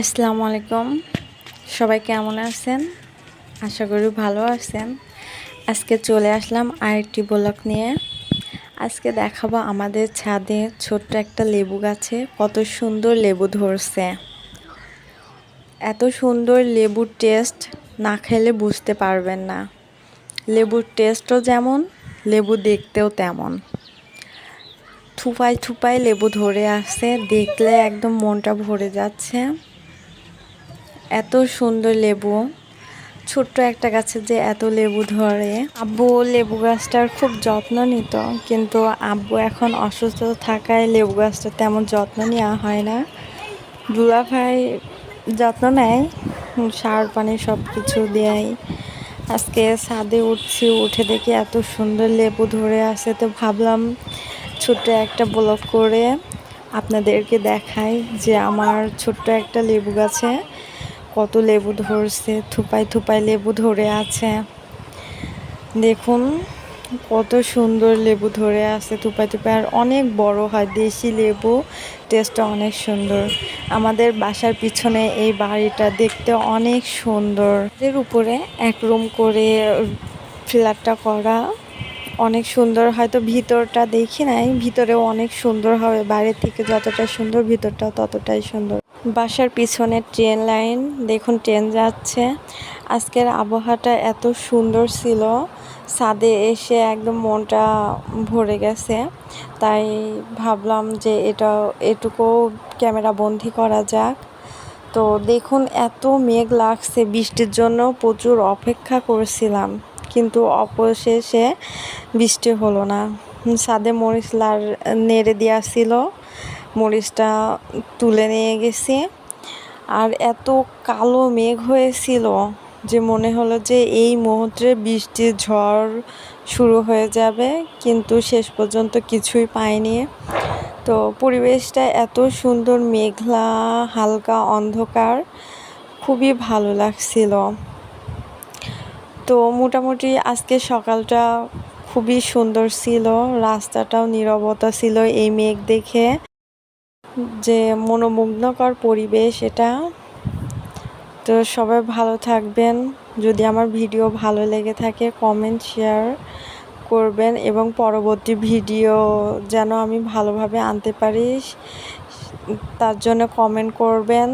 আসসালামু আলাইকুম। সবাই কেমন আছেন? আশা করি ভালো আছেন। আজকে চলে আসলাম আরেকটি ব্লগ নিয়ে। আজকে দেখাবো আমাদের ছাদে ছোট্ট একটা লেবু গাছে কত সুন্দর লেবু ধরছে। এত সুন্দর লেবুর টেস্ট না খেলে বুঝতে পারবেন না। লেবুর টেস্টও যেমন, লেবু দেখতেও তেমন। থুপায় থুপায় লেবু ধরে আসছে, দেখলে একদম মনটা ভরে যাচ্ছে। এত সুন্দর লেবু, ছোট্ট একটা গাছে যে এত লেবু ধরে। আব্বু লেবু গাছটার খুব যত্ন নিত, কিন্তু আব্বু এখন অসুস্থ থাকায় লেবু গাছটা তেমন যত্ন নেওয়া হয় না। দুলাভাই যত্ন নেয়, সার পানি সব কিছু দেয়। আজকে ছাদে উঠছি, উঠে দেখি এত সুন্দর লেবু ধরে আছে, তো ভাবলাম ছোট্ট একটা ব্লগ করে আপনাদেরকে দেখাই যে আমার ছোট্ট একটা লেবু গাছে কত লেবু ধরছে। থুপায় থুপায় লেবু ধরে আছে, দেখুন কত সুন্দর লেবু ধরে আছে থুপায় থুপায়। আর অনেক বড় হয়, দেশি লেবু, টেস্টটা অনেক সুন্দর। আমাদের বাসার পিছনে এই বাড়িটা দেখতে অনেক সুন্দর। এর উপরে এক রুম করে ফ্ল্যাটটা করা, অনেক সুন্দর। হয়তো ভিতরটা দেখি নাই, ভিতরেও অনেক সুন্দর হবে। বাইরের থেকে যতটা সুন্দর, ভিতরটাও ততটাই সুন্দর। বাসার পিছনে ট্রেন লাইন, দেখুন ট্রেন যাচ্ছে। আজকের আবহাওয়াটা এত সুন্দর ছিল, ছাদে এসে একদম মনটা ভরে গেছে। তাই ভাবলাম যে এটুকু ক্যামেরা বন্দি করা যাক। তো দেখুন এত মেঘ লাগছে, বৃষ্টির জন্য প্রচুর অপেক্ষা করছিলাম, কিন্তু অবশেষে বৃষ্টি হলো না। ছাদে মরিচ নেড়ে দেওয়া ছিল, মরিচটা তুলে নিয়ে গেছি। আর এত কালো মেঘ হয়েছিল যে মনে হলো যে এই মুহূর্তে বৃষ্টির ঝড় শুরু হয়ে যাবে, কিন্তু শেষ পর্যন্ত কিছুই পাইনি। তো পরিবেশটা এত সুন্দর, মেঘলা, হালকা অন্ধকার, খুবই ভালো লাগছিল। তো মোটামুটি আজকে সকালটা খুবই সুন্দর ছিল, রাস্তাটাও নীরবতা ছিল এই মেঘ দেখে, যে মনোমুগ্ধকর পরিবেশ এটা। তো সবাই ভালো থাকবেন। যদি আমার ভিডিও ভালো লেগে থাকে কমেন্ট শেয়ার করবেন, এবং পরবর্তী ভিডিও যেন আমি ভালোভাবে আনতে পারি তার জন্য কমেন্ট করবেন।